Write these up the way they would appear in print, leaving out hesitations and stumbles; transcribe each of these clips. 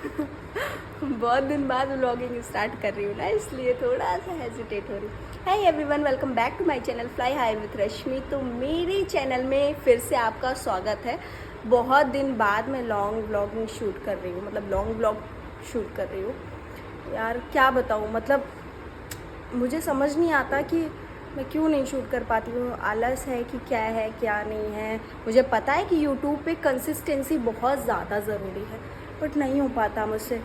बहुत दिन बाद व्लॉगिंग स्टार्ट कर रही हूँ ना, इसलिए थोड़ा सा हेजिटेट हो रही हूँ। Hi everyone, welcome back to my channel fly high with Rashmi. तो मेरे चैनल में फिर से आपका स्वागत है। बहुत दिन बाद मैं लॉन्ग व्लॉगिंग शूट कर रही हूँ, मतलब लॉन्ग व्लॉग शूट कर रही हूँ। यार क्या बताऊँ, मतलब मुझे समझ नहीं आता कि मैं क्यों नहीं शूट कर पाती हूँ। आलस है कि क्या नहीं है। मुझे पता है कि यूट्यूब पे कंसिस्टेंसी बहुत ज़्यादा ज़रूरी है, बट नहीं हो पाता मुझसे,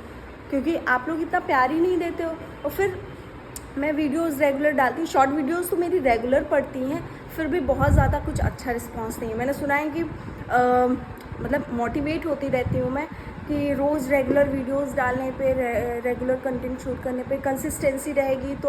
क्योंकि आप लोग इतना प्यार ही नहीं देते हो। और फिर मैं वीडियोस रेगुलर डालती हूँ, शॉर्ट वीडियोस तो मेरी रेगुलर पड़ती हैं, फिर भी बहुत ज़्यादा कुछ अच्छा रिस्पांस नहीं है। मैंने सुना है कि मतलब मोटिवेट होती रहती हूँ मैं कि रोज़ रेगुलर वीडियोस डालने पे, रेगुलर कंटेंट शूट करने पे कंसिस्टेंसी रहेगी तो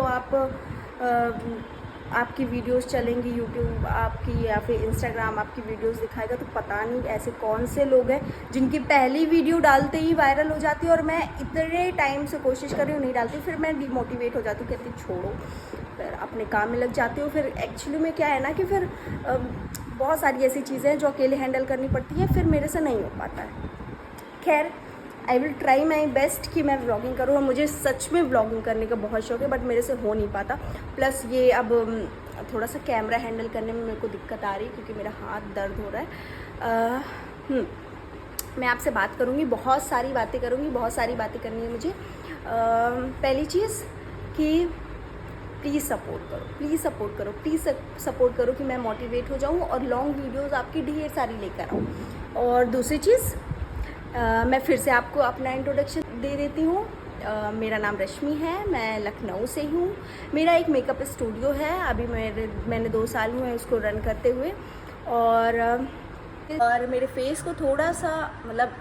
आपकी वीडियोस चलेंगी, यूट्यूब आपकी या फिर इंस्टाग्राम आपकी वीडियोस दिखाएगा। तो पता नहीं ऐसे कौन से लोग हैं जिनकी पहली वीडियो डालते ही वायरल हो जाती है, और मैं इतने टाइम से कोशिश कर रही हूँ, नहीं डालती, फिर मैं डिमोटिवेट हो जाती हूँ, कहती छोड़ो, फिर अपने काम में लग जाती हूँ। फिर एक्चुअली में क्या है ना कि फिर बहुत सारी ऐसी चीज़ें हैं जो अकेले हैंडल करनी पड़ती है, फिर मेरे से नहीं हो पाता है। खैर, I will try my best कि मैं व्लॉगिंग करूँ, और मुझे सच में व्लॉगिंग करने का बहुत शौक है, बट मेरे से हो नहीं पाता। प्लस ये अब थोड़ा सा कैमरा हैंडल करने में मेरे को दिक्कत आ रही है, क्योंकि मेरा हाथ दर्द हो रहा है। मैं आपसे बात करूँगी, बहुत सारी बातें करूँगी, बहुत सारी बातें करनी है मुझे। पहली चीज़ कि प्लीज़ सपोर्ट करो, प्लीज़ सपोर्ट करो, प्लीज़ सपोर्ट करो कि मैं मोटिवेट हो जाऊँ और लॉन्ग वीडियोज़ आपकी ढेर सारी लेकर आऊँ। और दूसरी चीज़, मैं फिर से आपको अपना इंट्रोडक्शन दे देती हूँ। मेरा नाम रश्मि है, मैं लखनऊ से हूँ। मेरा एक मेकअप स्टूडियो है, अभी मैंने 2 साल हुए हैं उसको रन करते हुए। और मेरे फेस को थोड़ा सा मतलब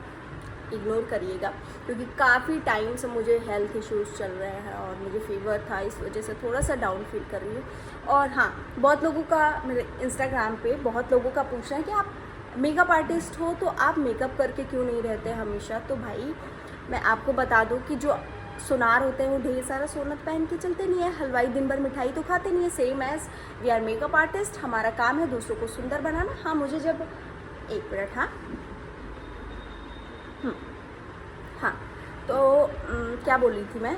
इग्नोर करिएगा, क्योंकि काफ़ी टाइम से मुझे हेल्थ इश्यूज़ चल रहे हैं और मुझे फीवर था, इस वजह से थोड़ा सा डाउन फील कर रही हूँ। और हाँ, बहुत लोगों का मेरे इंस्टाग्राम पे बहुत लोगों का पूछना है कि आप मेकअप आर्टिस्ट हो तो आप मेकअप करके क्यों नहीं रहते हमेशा। तो भाई मैं आपको बता दूं कि जो सुनार होते हैं वो ढेर सारा सोना पहन के चलते नहीं है, हलवाई दिन भर मिठाई तो खाते नहीं है। Same as we are makeup artist, हमारा काम है दूसरों को सुंदर बनाना। हाँ, मुझे जब 1 मिनट, हाँ, तो क्या बोल रही थी मैं,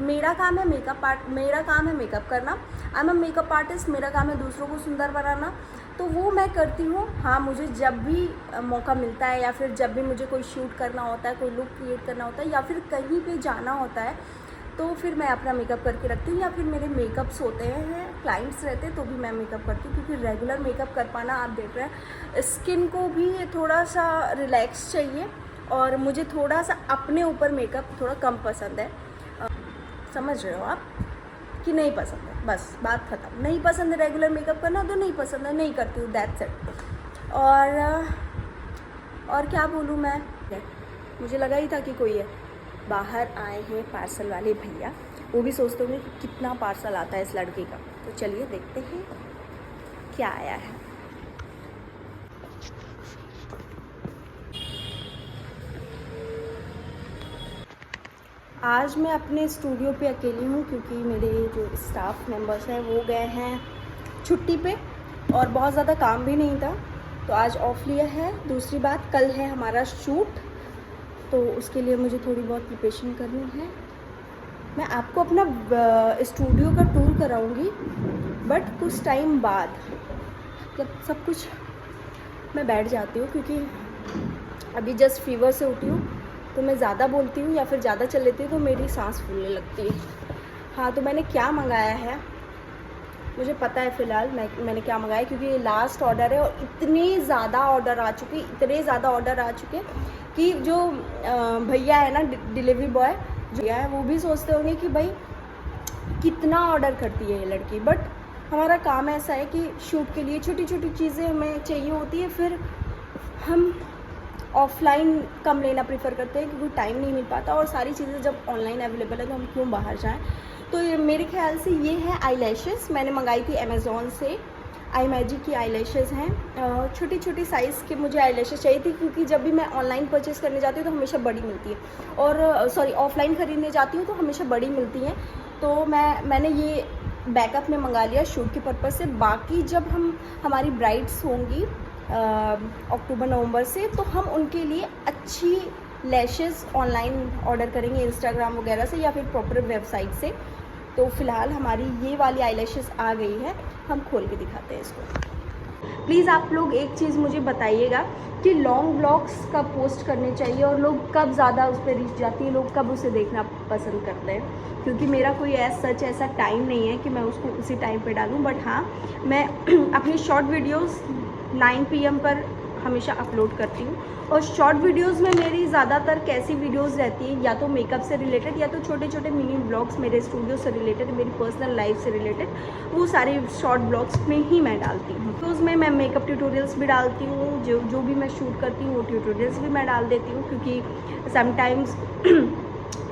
मेरा काम है मेकअप करना। I am a makeup artist, मेरा काम है दूसरों को सुंदर बनाना, तो वो मैं करती हूँ। हाँ, मुझे जब भी मौका मिलता है या फिर जब भी मुझे कोई शूट करना होता है, कोई लुक क्रिएट करना होता है, या फिर कहीं पे जाना होता है, तो फिर मैं अपना मेकअप करके रखती हूँ। या फिर मेरे मेकअप्स होते हैं, क्लाइंट्स रहते हैं तो भी मैं मेकअप करती हूँ, क्योंकि रेगुलर मेकअप कर पाना, आप देख रहे हैं, स्किन को भी थोड़ा सा रिलैक्स चाहिए, और मुझे थोड़ा सा अपने ऊपर मेकअप थोड़ा कम पसंद है। समझ रहे हो आप कि नहीं पसंद है, बस बात ख़त्म। नहीं पसंद है रेगुलर मेकअप करना तो नहीं पसंद है, नहीं करती हूँ, दैट्स इट। और क्या बोलूँ मैं, मुझे लगा ही था कि कोई है, बाहर आए हैं पार्सल वाले भैया, वो भी सोचते होंगे कि कितना पार्सल आता है इस लड़के का। तो चलिए देखते हैं क्या आया है। आज मैं अपने स्टूडियो पे अकेली हूँ, क्योंकि मेरे जो स्टाफ मेंबर्स हैं वो गए हैं छुट्टी पे, और बहुत ज़्यादा काम भी नहीं था तो आज ऑफ लिया है। दूसरी बात, कल है हमारा शूट, तो उसके लिए मुझे थोड़ी बहुत प्रिपरेशन करनी है। मैं आपको अपना स्टूडियो का टूर कराऊंगी, बट कुछ टाइम बाद, जब सब कुछ मैं बैठ जाती हूँ, क्योंकि अभी जस्ट फीवर से उठी हूँ, तो मैं ज़्यादा बोलती हूँ या फिर ज़्यादा चल लेती हूँ तो मेरी सांस फूलने लगती है। हाँ, तो मैंने क्या मंगाया है मुझे पता है फ़िलहाल मैंने क्या मंगाया, क्योंकि ये लास्ट ऑर्डर है, और इतने ज़्यादा ऑर्डर आ चुके कि जो भैया है ना, डिलीवरी बॉय जो है, वो भी सोचते होंगे कि भाई कितना ऑर्डर करती है ये लड़की। बट हमारा काम ऐसा है कि शूट के लिए छोटी छोटी चीज़ें हमें चाहिए होती है, फिर हम ऑफलाइन कम लेना प्रेफर करते हैं, क्योंकि टाइम नहीं मिल पाता, और सारी चीज़ें जब ऑनलाइन अवेलेबल है तो हम क्यों बाहर जाएं। तो ये मेरे ख्याल से ये है आई लैशेज़, मैंने मंगाई थी अमेज़ॉन से। आई मैजिक की आई लैशेज़ हैं, छोटी छोटी साइज़ के मुझे आई लैशेज़ चाहिए थी, क्योंकि जब भी मैं ऑनलाइन परचेज़ करने जाती हूँ तो हमेशा बड़ी मिलती है, और सॉरी ऑफ़लाइन ख़रीदने जाती हूँ तो हमेशा बड़ी मिलती हैं। तो मैंने ये बैकअप में मंगा लिया शूट के पर्पज़ से। बाकी जब हमारी ब्राइड्स होंगी अक्टूबर नवंबर से, तो हम उनके लिए अच्छी लैशेज़ ऑनलाइन ऑर्डर करेंगे इंस्टाग्राम वगैरह से या फिर प्रॉपर वेबसाइट से। तो फ़िलहाल हमारी ये वाली आई लैशेज़ आ गई है, हम खोल के दिखाते हैं इसको। प्लीज़ आप लोग एक चीज़ मुझे बताइएगा कि लॉन्ग ब्लॉग्स कब पोस्ट करने चाहिए और लोग कब ज़्यादा उस पर रीच जाती है, लोग कब उसे देखना पसंद करते हैं। क्योंकि मेरा कोई ऐसा टाइम नहीं है कि मैं उसको उसी टाइम पे डालूं, बट हाँ मैं अपनी शॉर्ट वीडियोस 9 PM पर हमेशा अपलोड करती हूँ। और शॉर्ट वीडियोस में मेरी ज़्यादातर कैसी वीडियोस रहती है, या तो मेकअप से रिलेटेड या तो छोटे छोटे मिनी ब्लॉग्स मेरे स्टूडियो से रिलेटेड, मेरी पर्सनल लाइफ से रिलेटेड, वो सारे शॉर्ट ब्लॉग्स में ही मैं डालती हूँ। तो उसमें मैं मेकअप ट्यूटोरियल्स भी डालती हूँ, जो भी मैं शूट करती हूँ वो ट्यूटोरियल्स भी मैं डाल देती हूँ, क्योंकि समटाइम्स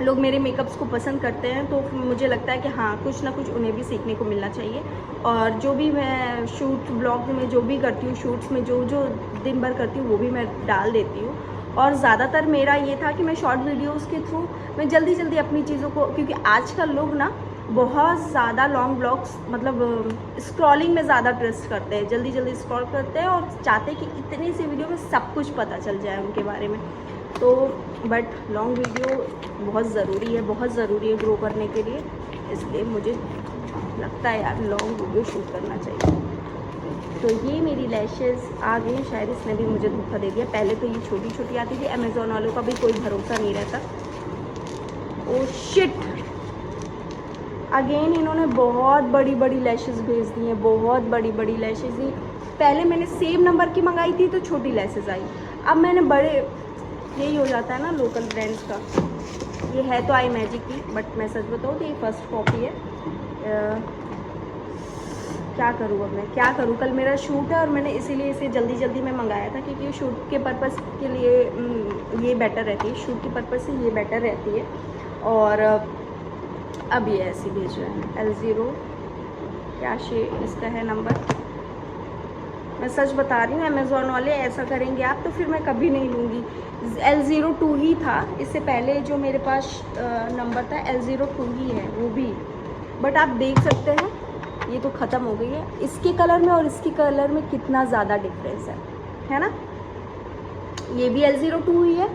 लोग मेरे मेकअप्स को पसंद करते हैं, तो मुझे लगता है कि हाँ कुछ ना कुछ उन्हें भी सीखने को मिलना चाहिए। और जो भी मैं शूट ब्लॉग में जो भी करती हूँ, शूट्स में जो दिन भर करती हूँ वो भी मैं डाल देती हूँ। और ज़्यादातर मेरा ये था कि मैं शॉर्ट वीडियोस के थ्रू मैं जल्दी जल्दी अपनी चीज़ों को, क्योंकि आजकल लोग ना बहुत ज़्यादा लॉन्ग ब्लॉग्स मतलब स्क्रॉलिंग में ज़्यादा ट्रस्ट करते हैं, जल्दी जल्दी स्क्रॉल करते हैं और चाहते हैं कि इतनी सी वीडियो में सब कुछ पता चल जाए उनके बारे में। तो बट लॉन्ग वीडियो बहुत ज़रूरी है ग्रो करने के लिए, इसलिए मुझे लगता है यार लॉन्ग वीडियो शूट करना चाहिए। तो ये मेरी लैशेज़ आ गई, शायद इसने भी मुझे धोखा दे दिया। पहले तो ये छोटी छोटी आती थी, अमेज़ॉन वालों का भी कोई भरोसा नहीं रहता। ओ शिट, अगेन इन्होंने बहुत बड़ी बड़ी लैशेज़ भेज दी हैं, बहुत बड़ी बड़ी लैशेज़ दी। पहले मैंने सेम नंबर की मंगाई थी तो छोटी लैशेज़ आई, अब मैंने बड़े, यही हो जाता है ना लोकल ब्रांड्स का। ये है तो आई मैजिक की, बट मैं सच बताऊँ तो ये फर्स्ट कॉपी है। क्या करूँ अब मैं, क्या करूँ। कल मेरा शूट है और मैंने इसीलिए इसे जल्दी जल्दी में मंगाया था, क्योंकि शूट के पर्पज़ के लिए ये बेटर रहती है, शूट के पर्पज़ से ये बेटर रहती है। और अब ये ऐसी भेज रहे हैं L0 क्या इसका है नंबर। मैं सच बता रही हूँ, अमेज़ॉन वाले ऐसा करेंगे आप तो फिर मैं कभी नहीं लूँगी। L02 ही था, इससे पहले जो मेरे पास नंबर था L02 ही है वो भी, बट आप देख सकते हैं ये तो ख़त्म हो गई है। इसके कलर में और इसके कलर में कितना ज़्यादा डिफरेंस है ना। ये भी L02 ही है,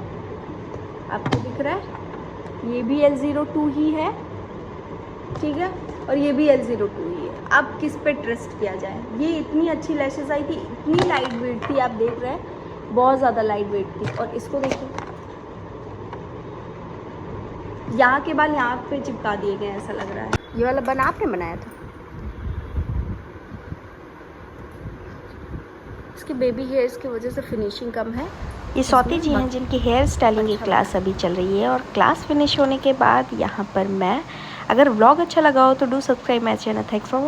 आपको दिख रहा है, ये भी L02 ही है, ठीक है, और ये भी L02 ही है। अब किस पे ट्रस्ट किया जाए। ये इतनी अच्छी लैशेज़ आई थी, इतनी लाइट वेट थी, आप देख रहे हैं बहुत ज़्यादा लाइट वेट थी। और इसको देखिए, यहाँ के बाल यहाँ पे चिपका दिए गए ऐसा लग रहा है। ये वाला बन आपने बनाया था। इसके बेबी हेयर्स की वजह से फिनिशिंग कम है। ये सौती जी हैं जिनकी हेयर स्टाइलिंग की क्लास अभी चल रही है, और क्लास फिनिश होने के बाद यहाँ पर मैं, अगर व्लॉग अच्छा लगा हो तो do subscribe my channel. Thanks for